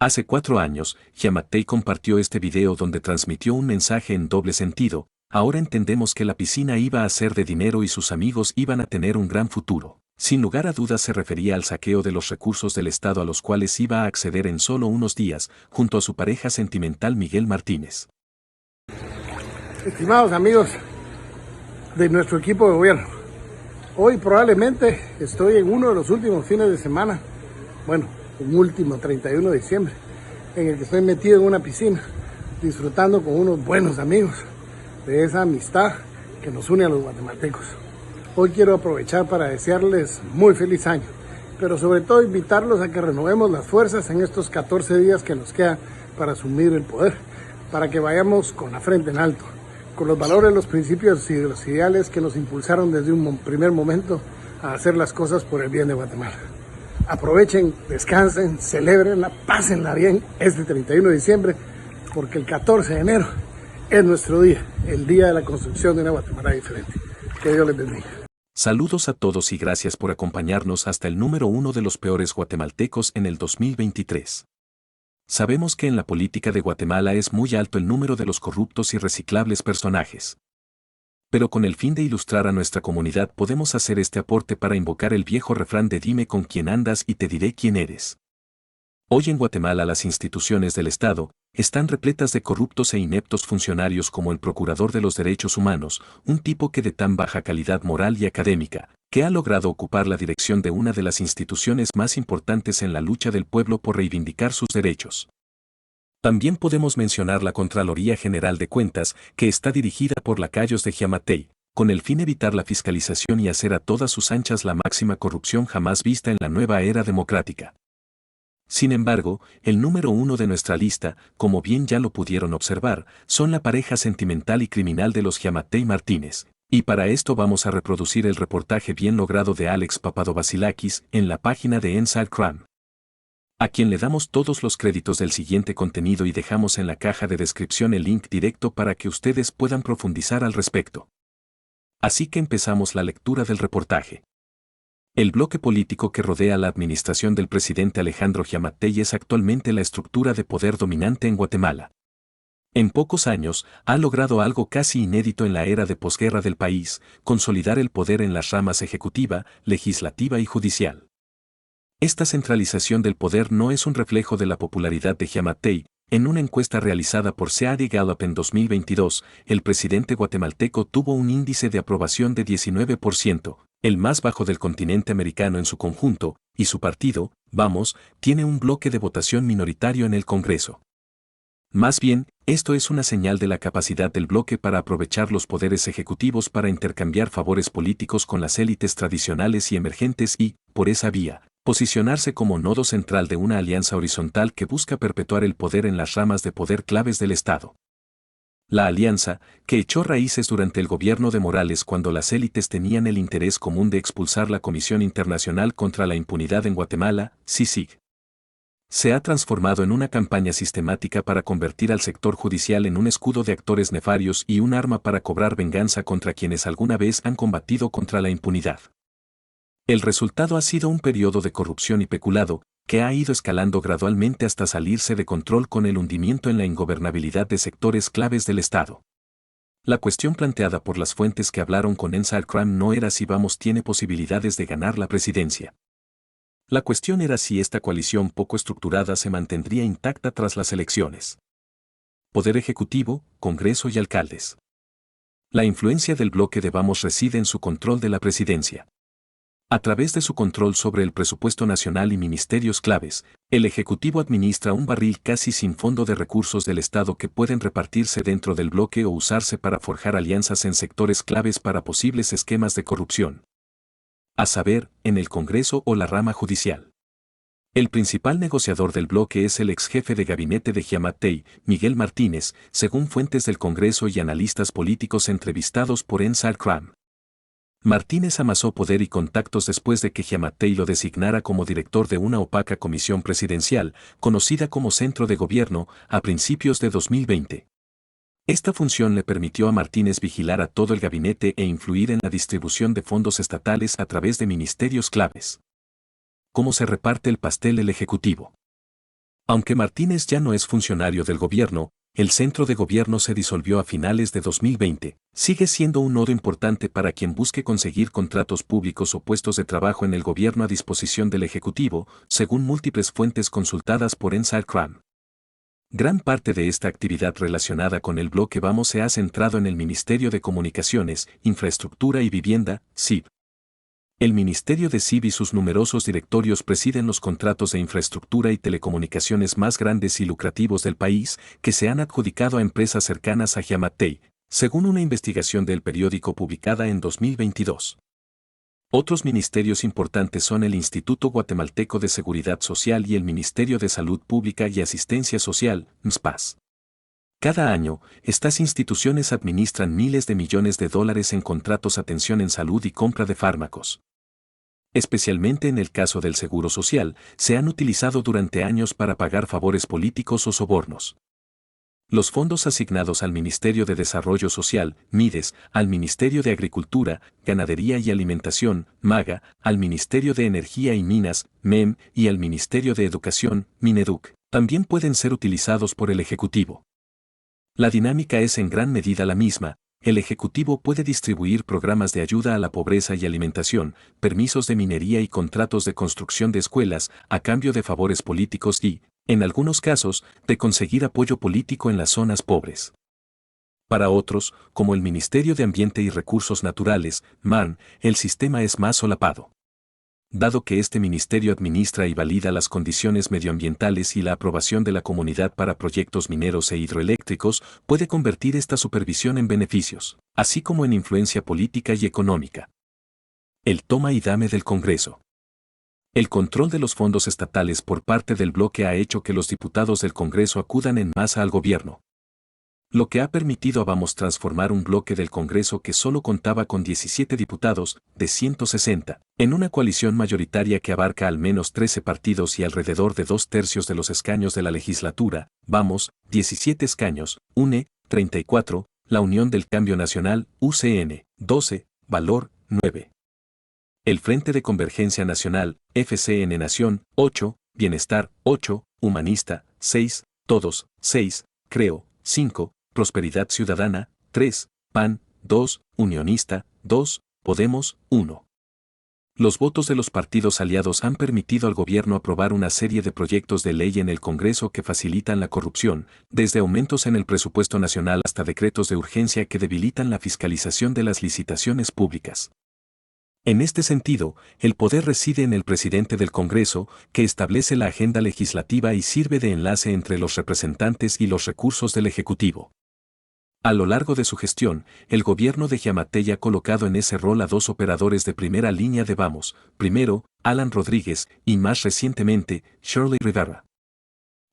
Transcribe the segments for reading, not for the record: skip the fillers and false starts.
Hace 4 años, Giammattei compartió este video donde transmitió un mensaje en doble sentido. Ahora entendemos que la piscina iba a ser de dinero y sus amigos iban a tener un gran futuro. Sin lugar a dudas se refería al saqueo de los recursos del Estado a los cuales iba a acceder en solo unos días, junto a su pareja sentimental Miguel Martínez. Estimados amigos de nuestro equipo de gobierno, hoy probablemente estoy en uno de los últimos fines de semana, un último 31 de diciembre, en el que estoy metido en una piscina, disfrutando con unos buenos amigos de esa amistad que nos une a los guatemaltecos. Hoy quiero aprovechar para desearles muy feliz año, pero sobre todo invitarlos a que renovemos las fuerzas en estos 14 días que nos quedan para asumir el poder, para que vayamos con la frente en alto, con los valores, los principios y los ideales que nos impulsaron desde un primer momento a hacer las cosas por el bien de Guatemala. Aprovechen, descansen, celébrenla, pásenla bien este 31 de diciembre, porque el 14 de enero es nuestro día, el día de la construcción de una Guatemala diferente. Que Dios les bendiga. Saludos a todos y gracias por acompañarnos hasta el número 1 de los peores guatemaltecos en el 2023. Sabemos que en la política de Guatemala es muy alto el número de los corruptos y reciclables personajes. Pero con el fin de ilustrar a nuestra comunidad podemos hacer este aporte para invocar el viejo refrán de dime con quién andas y te diré quién eres. Hoy en Guatemala las instituciones del Estado están repletas de corruptos e ineptos funcionarios como el Procurador de los Derechos Humanos, un tipo que de tan baja calidad moral y académica, que ha logrado ocupar la dirección de una de las instituciones más importantes en la lucha del pueblo por reivindicar sus derechos. También podemos mencionar la Contraloría General de Cuentas, que está dirigida por lacayos de Giammattei, con el fin de evitar la fiscalización y hacer a todas sus anchas la máxima corrupción jamás vista en la nueva era democrática. Sin embargo, el número 1 de nuestra lista, como bien ya lo pudieron observar, son la pareja sentimental y criminal de los Giammattei Martínez, y para esto vamos a reproducir el reportaje bien logrado de Alex Papadovassilakis en la página de Inside Crime, a quien le damos todos los créditos del siguiente contenido y dejamos en la caja de descripción el link directo para que ustedes puedan profundizar al respecto. Así que empezamos la lectura del reportaje. El bloque político que rodea la administración del presidente Alejandro Giammattei es actualmente la estructura de poder dominante en Guatemala. En pocos años, ha logrado algo casi inédito en la era de posguerra del país, consolidar el poder en las ramas ejecutiva, legislativa y judicial. Esta centralización del poder no es un reflejo de la popularidad de Giammattei. En una encuesta realizada por CAD Gallup en 2022, el presidente guatemalteco tuvo un índice de aprobación de 19%, el más bajo del continente americano en su conjunto, y su partido, Vamos, tiene un bloque de votación minoritario en el Congreso. Más bien, esto es una señal de la capacidad del bloque para aprovechar los poderes ejecutivos para intercambiar favores políticos con las élites tradicionales y emergentes y, por esa vía, posicionarse como nodo central de una alianza horizontal que busca perpetuar el poder en las ramas de poder claves del Estado. La alianza, que echó raíces durante el gobierno de Morales cuando las élites tenían el interés común de expulsar la Comisión Internacional contra la Impunidad en Guatemala, CICIG, se ha transformado en una campaña sistemática para convertir al sector judicial en un escudo de actores nefarios y un arma para cobrar venganza contra quienes alguna vez han combatido contra la impunidad. El resultado ha sido un periodo de corrupción y peculado, que ha ido escalando gradualmente hasta salirse de control con el hundimiento en la ingobernabilidad de sectores claves del Estado. La cuestión planteada por las fuentes que hablaron con Inside Crime no era si Vamos tiene posibilidades de ganar la presidencia. La cuestión era si esta coalición poco estructurada se mantendría intacta tras las elecciones. Poder Ejecutivo, Congreso y alcaldes. La influencia del bloque de Vamos reside en su control de la presidencia. A través de su control sobre el presupuesto nacional y ministerios claves, el Ejecutivo administra un barril casi sin fondo de recursos del Estado que pueden repartirse dentro del bloque o usarse para forjar alianzas en sectores claves para posibles esquemas de corrupción. A saber, en el Congreso o la rama judicial. El principal negociador del bloque es el ex jefe de gabinete de Giammattei, Miguel Martínez, según fuentes del Congreso y analistas políticos entrevistados por Inside Crime. Martínez amasó poder y contactos después de que Giammattei lo designara como director de una opaca comisión presidencial, conocida como Centro de Gobierno, a principios de 2020. Esta función le permitió a Martínez vigilar a todo el gabinete e influir en la distribución de fondos estatales a través de ministerios claves. ¿Cómo se reparte el pastel el Ejecutivo? Aunque Martínez ya no es funcionario del gobierno, el centro de gobierno se disolvió a finales de 2020, sigue siendo un nodo importante para quien busque conseguir contratos públicos o puestos de trabajo en el gobierno a disposición del Ejecutivo, según múltiples fuentes consultadas por Inside Crime. Gran parte de esta actividad relacionada con el bloque Vamos se ha centrado en el Ministerio de Comunicaciones, Infraestructura y Vivienda, SIV. El Ministerio de SIV y sus numerosos directorios presiden los contratos de infraestructura y telecomunicaciones más grandes y lucrativos del país, que se han adjudicado a empresas cercanas a Giammattei, según una investigación del periódico publicada en 2022. Otros ministerios importantes son el Instituto Guatemalteco de Seguridad Social y el Ministerio de Salud Pública y Asistencia Social, MSPAS. Cada año, estas instituciones administran miles de millones de dólares en contratos, atención en salud y compra de fármacos. Especialmente en el caso del Seguro Social, se han utilizado durante años para pagar favores políticos o sobornos. Los fondos asignados al Ministerio de Desarrollo Social, MIDES, al Ministerio de Agricultura, Ganadería y Alimentación, MAGA, al Ministerio de Energía y Minas, MEM, y al Ministerio de Educación, MINEDUC, también pueden ser utilizados por el Ejecutivo. La dinámica es en gran medida la misma. El Ejecutivo puede distribuir programas de ayuda a la pobreza y alimentación, permisos de minería y contratos de construcción de escuelas, a cambio de favores políticos y, en algunos casos, de conseguir apoyo político en las zonas pobres. Para otros, como el Ministerio de Ambiente y Recursos Naturales, MARN, el sistema es más solapado. Dado que este ministerio administra y valida las condiciones medioambientales y la aprobación de la comunidad para proyectos mineros e hidroeléctricos, puede convertir esta supervisión en beneficios, así como en influencia política y económica. El toma y dame del Congreso. El control de los fondos estatales por parte del bloque ha hecho que los diputados del Congreso acudan en masa al gobierno, lo que ha permitido a Vamos transformar un bloque del Congreso que solo contaba con 17 diputados, de 160, en una coalición mayoritaria que abarca al menos 13 partidos y alrededor de 2/3 de los escaños de la legislatura. Vamos, 17 escaños, UNE, 34, la Unión del Cambio Nacional, UCN, 12, Valor, 9. El Frente de Convergencia Nacional, FCN Nación, 8, Bienestar, 8, Humanista, 6, Todos, 6, Creo, 5, Prosperidad Ciudadana, 3, PAN, 2, Unionista, 2, Podemos, 1. Los votos de los partidos aliados han permitido al gobierno aprobar una serie de proyectos de ley en el Congreso que facilitan la corrupción, desde aumentos en el presupuesto nacional hasta decretos de urgencia que debilitan la fiscalización de las licitaciones públicas. En este sentido, el poder reside en el presidente del Congreso, que establece la agenda legislativa y sirve de enlace entre los representantes y los recursos del Ejecutivo. A lo largo de su gestión, el gobierno de Giammattei ha colocado en ese rol a dos operadores de primera línea de Vamos, primero, Alan Rodríguez, y más recientemente, Shirley Rivera.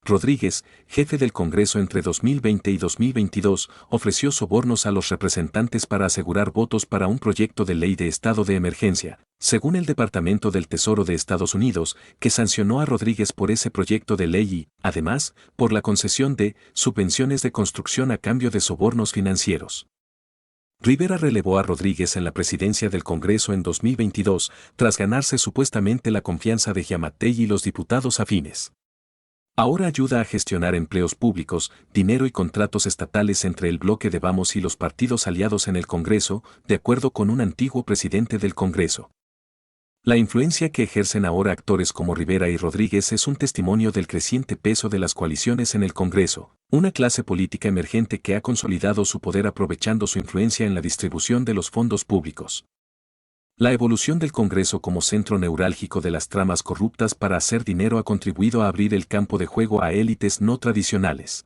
Rodríguez, jefe del Congreso entre 2020 y 2022, ofreció sobornos a los representantes para asegurar votos para un proyecto de ley de estado de emergencia, según el Departamento del Tesoro de Estados Unidos, que sancionó a Rodríguez por ese proyecto de ley y, además, por la concesión de subvenciones de construcción a cambio de sobornos financieros. Rivera relevó a Rodríguez en la presidencia del Congreso en 2022, tras ganarse supuestamente la confianza de Giammattei y los diputados afines. Ahora ayuda a gestionar empleos públicos, dinero y contratos estatales entre el bloque de Vamos y los partidos aliados en el Congreso, de acuerdo con un antiguo presidente del Congreso. La influencia que ejercen ahora actores como Rivera y Rodríguez es un testimonio del creciente peso de las coaliciones en el Congreso, una clase política emergente que ha consolidado su poder aprovechando su influencia en la distribución de los fondos públicos. La evolución del Congreso como centro neurálgico de las tramas corruptas para hacer dinero ha contribuido a abrir el campo de juego a élites no tradicionales,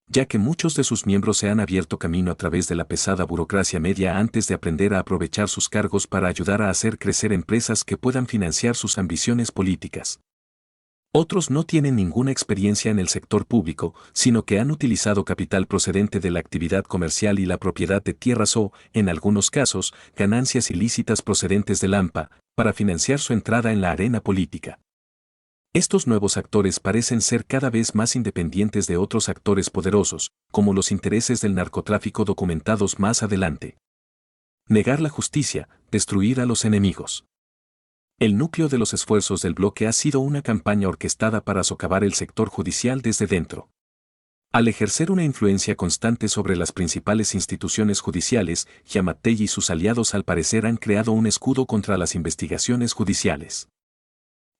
ya que muchos de sus miembros se han abierto camino a través de la pesada burocracia media antes de aprender a aprovechar sus cargos para ayudar a hacer crecer empresas que puedan financiar sus ambiciones políticas. Otros no tienen ninguna experiencia en el sector público, sino que han utilizado capital procedente de la actividad comercial y la propiedad de tierras o, en algunos casos, ganancias ilícitas procedentes del AMPA, para financiar su entrada en la arena política. Estos nuevos actores parecen ser cada vez más independientes de otros actores poderosos, como los intereses del narcotráfico documentados más adelante. Negar la justicia, destruir a los enemigos. El núcleo de los esfuerzos del bloque ha sido una campaña orquestada para socavar el sector judicial desde dentro. Al ejercer una influencia constante sobre las principales instituciones judiciales, Giammattei y sus aliados al parecer han creado un escudo contra las investigaciones judiciales.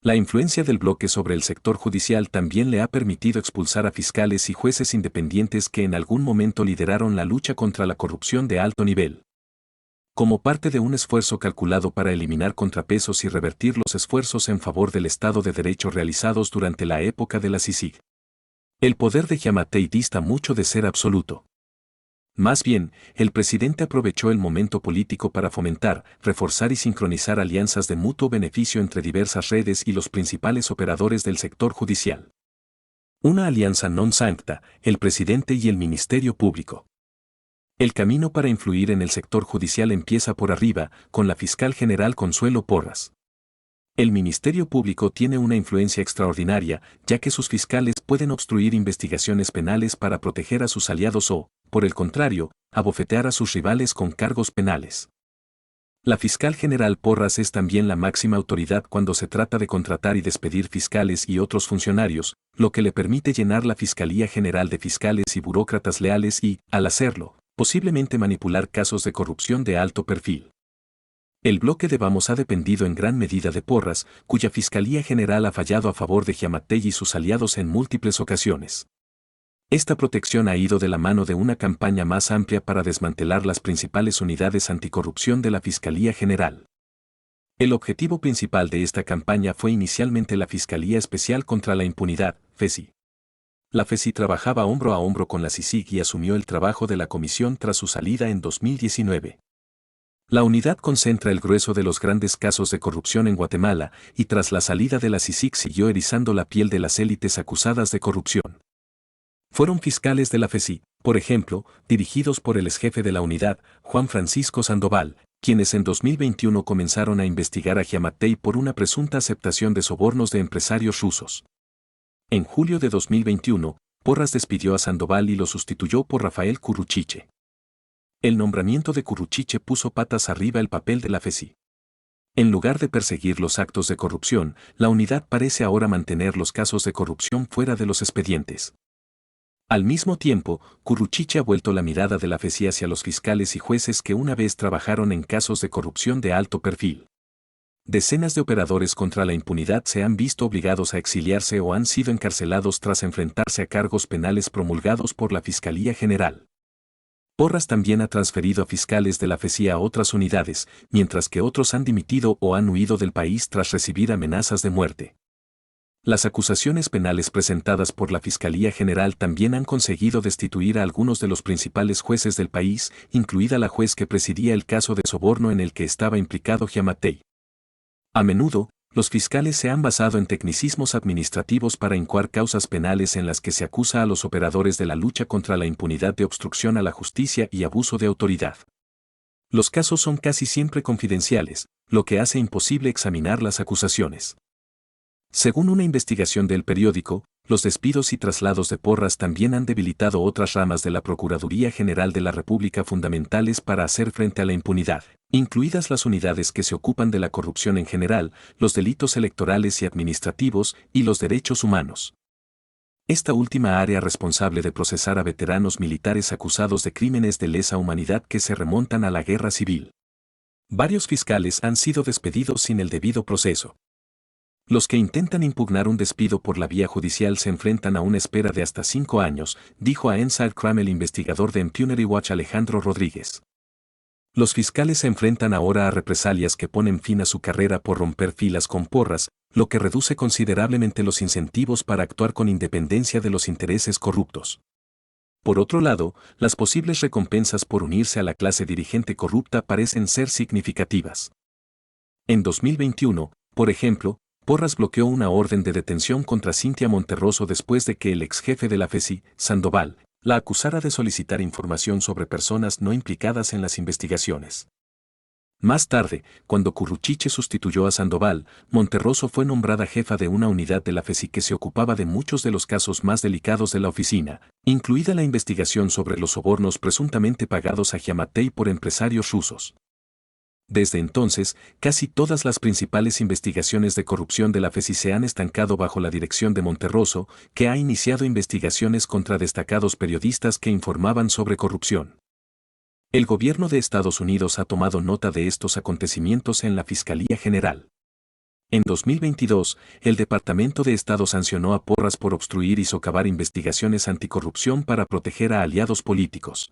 La influencia del bloque sobre el sector judicial también le ha permitido expulsar a fiscales y jueces independientes que en algún momento lideraron la lucha contra la corrupción de alto nivel. Como parte de un esfuerzo calculado para eliminar contrapesos y revertir los esfuerzos en favor del Estado de Derecho realizados durante la época de la CICIG. El poder de Giammattei dista mucho de ser absoluto. Más bien, el presidente aprovechó el momento político para fomentar, reforzar y sincronizar alianzas de mutuo beneficio entre diversas redes y los principales operadores del sector judicial. Una alianza non sancta, el presidente y el Ministerio Público. El camino para influir en el sector judicial empieza por arriba, con la fiscal general Consuelo Porras. El Ministerio Público tiene una influencia extraordinaria, ya que sus fiscales pueden obstruir investigaciones penales para proteger a sus aliados o, por el contrario, abofetear a sus rivales con cargos penales. La fiscal general Porras es también la máxima autoridad cuando se trata de contratar y despedir fiscales y otros funcionarios, lo que le permite llenar la Fiscalía General de fiscales y burócratas leales y, al hacerlo, posiblemente manipular casos de corrupción de alto perfil. El bloque de Vamos ha dependido en gran medida de Porras, cuya Fiscalía General ha fallado a favor de Giammattei y sus aliados en múltiples ocasiones. Esta protección ha ido de la mano de una campaña más amplia para desmantelar las principales unidades anticorrupción de la Fiscalía General. El objetivo principal de esta campaña fue inicialmente la Fiscalía Especial contra la Impunidad, FESI. La FESI trabajaba hombro a hombro con la CICIG y asumió el trabajo de la comisión tras su salida en 2019. La unidad concentra el grueso de los grandes casos de corrupción en Guatemala, y tras la salida de la CICIG siguió erizando la piel de las élites acusadas de corrupción. Fueron fiscales de la FESI, por ejemplo, dirigidos por el exjefe de la unidad, Juan Francisco Sandoval, quienes en 2021 comenzaron a investigar a Giammattei por una presunta aceptación de sobornos de empresarios rusos. En julio de 2021, Porras despidió a Sandoval y lo sustituyó por Rafael Curruchiche. El nombramiento de Curruchiche puso patas arriba el papel de la FESI. En lugar de perseguir los actos de corrupción, la unidad parece ahora mantener los casos de corrupción fuera de los expedientes. Al mismo tiempo, Curruchiche ha vuelto la mirada de la FESI hacia los fiscales y jueces que una vez trabajaron en casos de corrupción de alto perfil. Decenas de operadores contra la impunidad se han visto obligados a exiliarse o han sido encarcelados tras enfrentarse a cargos penales promulgados por la Fiscalía General. Porras también ha transferido a fiscales de la FESI a otras unidades, mientras que otros han dimitido o han huido del país tras recibir amenazas de muerte. Las acusaciones penales presentadas por la Fiscalía General también han conseguido destituir a algunos de los principales jueces del país, incluida la juez que presidía el caso de soborno en el que estaba implicado Giammattei. A menudo, los fiscales se han basado en tecnicismos administrativos para incoar causas penales en las que se acusa a los operadores de la lucha contra la impunidad de obstrucción a la justicia y abuso de autoridad. Los casos son casi siempre confidenciales, lo que hace imposible examinar las acusaciones. Según una investigación del periódico, los despidos y traslados de Porras también han debilitado otras ramas de la Procuraduría General de la República fundamentales para hacer frente a la impunidad, incluidas las unidades que se ocupan de la corrupción en general, los delitos electorales y administrativos, y los derechos humanos. Esta última área responsable de procesar a veteranos militares acusados de crímenes de lesa humanidad que se remontan a la guerra civil. Varios fiscales han sido despedidos sin el debido proceso. Los que intentan impugnar un despido por la vía judicial se enfrentan a una espera de hasta 5 años, dijo a Inside Crime el investigador de Impunity Watch Alejandro Rodríguez. Los fiscales se enfrentan ahora a represalias que ponen fin a su carrera por romper filas con Porras, lo que reduce considerablemente los incentivos para actuar con independencia de los intereses corruptos. Por otro lado, las posibles recompensas por unirse a la clase dirigente corrupta parecen ser significativas. En 2021, por ejemplo, Porras bloqueó una orden de detención contra Cintia Monterroso después de que el ex jefe de la FESI, Sandoval, la acusara de solicitar información sobre personas no implicadas en las investigaciones. Más tarde, cuando Curruchiche sustituyó a Sandoval, Monterroso fue nombrada jefa de una unidad de la FESI que se ocupaba de muchos de los casos más delicados de la oficina, incluida la investigación sobre los sobornos presuntamente pagados a Giammattei por empresarios rusos. Desde entonces, casi todas las principales investigaciones de corrupción de la FECI se han estancado bajo la dirección de Monterroso, que ha iniciado investigaciones contra destacados periodistas que informaban sobre corrupción. El gobierno de Estados Unidos ha tomado nota de estos acontecimientos en la Fiscalía General. En 2022, el Departamento de Estado sancionó a Porras por obstruir y socavar investigaciones anticorrupción para proteger a aliados políticos.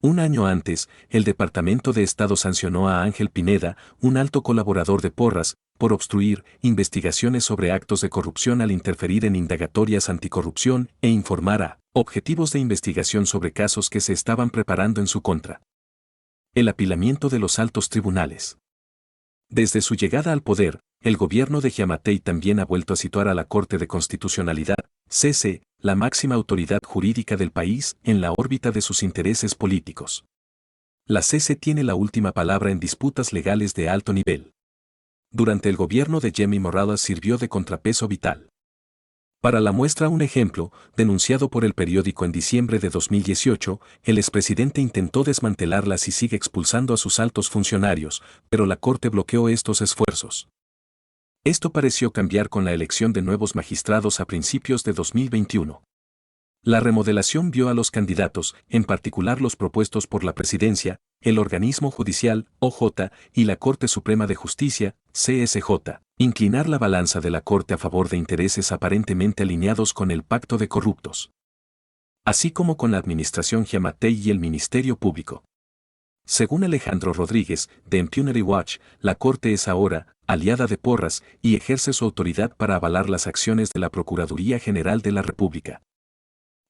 Un año antes, el Departamento de Estado sancionó a Ángel Pineda, un alto colaborador de Porras, por obstruir investigaciones sobre actos de corrupción al interferir en indagatorias anticorrupción e informar a objetivos de investigación sobre casos que se estaban preparando en su contra. El apilamiento de los altos tribunales. Desde su llegada al poder, el gobierno de Giammattei también ha vuelto a situar a la Corte de Constitucionalidad, CC, la máxima autoridad jurídica del país, en la órbita de sus intereses políticos. La CC tiene la última palabra en disputas legales de alto nivel. Durante el gobierno de Jimmy Morales sirvió de contrapeso vital. Para la muestra un ejemplo, denunciado por el periódico en diciembre de 2018, el expresidente intentó desmantelarlas y sigue expulsando a sus altos funcionarios, pero la Corte bloqueó estos esfuerzos. Esto pareció cambiar con la elección de nuevos magistrados a principios de 2021. La remodelación vio a los candidatos, en particular los propuestos por la presidencia, el organismo judicial, OJ, y la Corte Suprema de Justicia, CSJ, inclinar la balanza de la Corte a favor de intereses aparentemente alineados con el pacto de corruptos, así como con la administración Giammattei y el Ministerio Público. Según Alejandro Rodríguez, de Impunity Watch, la Corte es ahora aliada de Porras y ejerce su autoridad para avalar las acciones de la Procuraduría General de la República,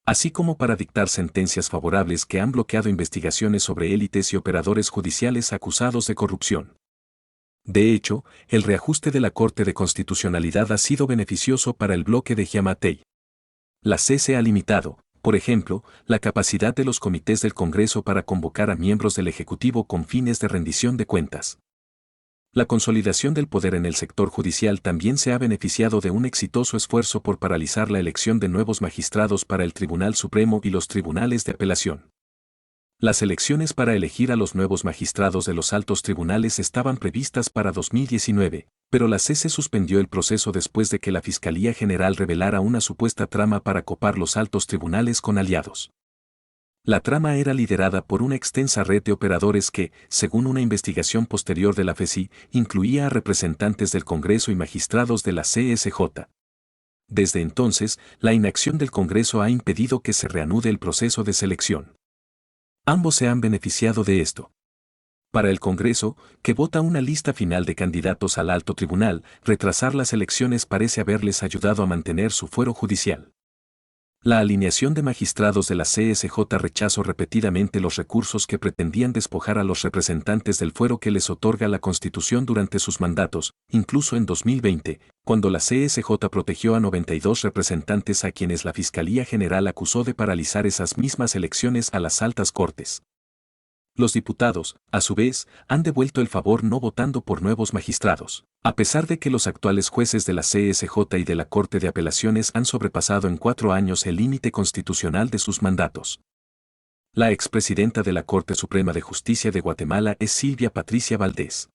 así como para dictar sentencias favorables que han bloqueado investigaciones sobre élites y operadores judiciales acusados de corrupción. De hecho, el reajuste de la Corte de Constitucionalidad ha sido beneficioso para el bloque de Giammattei. La CC ha limitado, por ejemplo, la capacidad de los comités del Congreso para convocar a miembros del Ejecutivo con fines de rendición de cuentas. La consolidación del poder en el sector judicial también se ha beneficiado de un exitoso esfuerzo por paralizar la elección de nuevos magistrados para el Tribunal Supremo y los tribunales de apelación. Las elecciones para elegir a los nuevos magistrados de los altos tribunales estaban previstas para 2019, pero la CC suspendió el proceso después de que la Fiscalía General revelara una supuesta trama para copar los altos tribunales con aliados. La trama era liderada por una extensa red de operadores que, según una investigación posterior de la FECI, incluía a representantes del Congreso y magistrados de la CSJ. Desde entonces, la inacción del Congreso ha impedido que se reanude el proceso de selección. Ambos se han beneficiado de esto. Para el Congreso, que vota una lista final de candidatos al alto tribunal, retrasar las elecciones parece haberles ayudado a mantener su fuero judicial. La alineación de magistrados de la CSJ rechazó repetidamente los recursos que pretendían despojar a los representantes del fuero que les otorga la Constitución durante sus mandatos, incluso en 2020, cuando la CSJ protegió a 92 representantes a quienes la Fiscalía General acusó de paralizar esas mismas elecciones a las altas cortes. Los diputados, a su vez, han devuelto el favor no votando por nuevos magistrados, a pesar de que los actuales jueces de la CSJ y de la Corte de Apelaciones han sobrepasado en 4 años el límite constitucional de sus mandatos. La expresidenta de la Corte Suprema de Justicia de Guatemala es Silvia Patricia Valdés.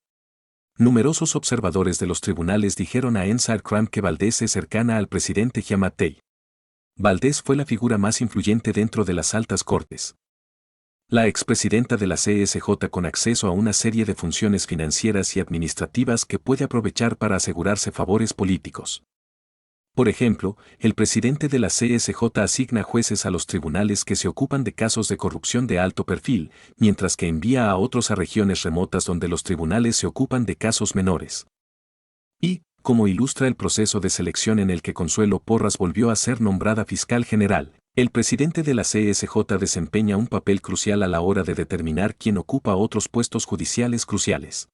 Numerosos observadores de los tribunales dijeron a Inside Crime que Valdés es cercana al presidente Giammattei. Valdés fue la figura más influyente dentro de las altas cortes. La expresidenta de la CSJ con acceso a una serie de funciones financieras y administrativas que puede aprovechar para asegurarse favores políticos. Por ejemplo, el presidente de la CSJ asigna jueces a los tribunales que se ocupan de casos de corrupción de alto perfil, mientras que envía a otros a regiones remotas donde los tribunales se ocupan de casos menores. Y, como ilustra el proceso de selección en el que Consuelo Porras volvió a ser nombrada fiscal general, el presidente de la CSJ desempeña un papel crucial a la hora de determinar quién ocupa otros puestos judiciales cruciales.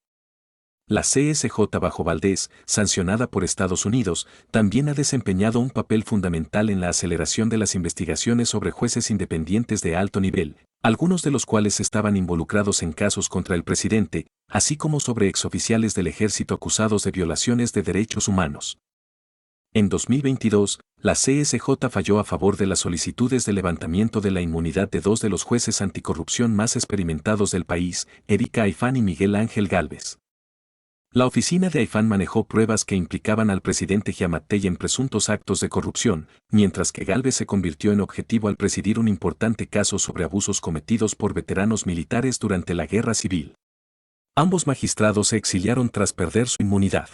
La CSJ bajo Valdés, sancionada por Estados Unidos, también ha desempeñado un papel fundamental en la aceleración de las investigaciones sobre jueces independientes de alto nivel, algunos de los cuales estaban involucrados en casos contra el presidente, así como sobre exoficiales del ejército acusados de violaciones de derechos humanos. En 2022, la CSJ falló a favor de las solicitudes de levantamiento de la inmunidad de dos de los jueces anticorrupción más experimentados del país, Erika Aifán y Miguel Ángel Gálvez. La oficina de Aifán manejó pruebas que implicaban al presidente Giammattei en presuntos actos de corrupción, mientras que Gálvez se convirtió en objetivo al presidir un importante caso sobre abusos cometidos por veteranos militares durante la Guerra Civil. Ambos magistrados se exiliaron tras perder su inmunidad.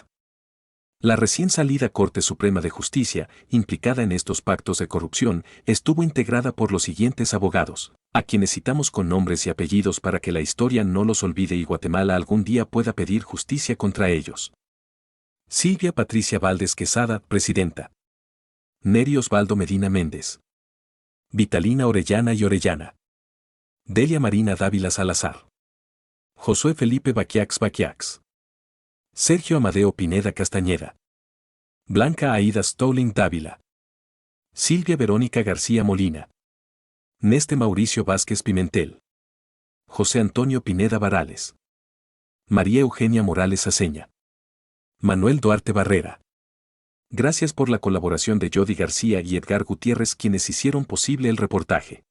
La recién salida Corte Suprema de Justicia, implicada en estos pactos de corrupción, estuvo integrada por los siguientes abogados, a quienes citamos con nombres y apellidos para que la historia no los olvide y Guatemala algún día pueda pedir justicia contra ellos. Silvia Patricia Valdés Quesada, presidenta. Neri Osvaldo Medina Méndez. Vitalina Orellana y Orellana. Delia Marina Dávila Salazar. Josué Felipe Baquiax. Sergio Amadeo Pineda Castañeda. Blanca Aida Stowling Dávila. Silvia Verónica García Molina. Neste Mauricio Vázquez Pimentel. José Antonio Pineda Varales. María Eugenia Morales Aceña. Manuel Duarte Barrera. Gracias por la colaboración de Jody García y Edgar Gutiérrez, quienes hicieron posible el reportaje.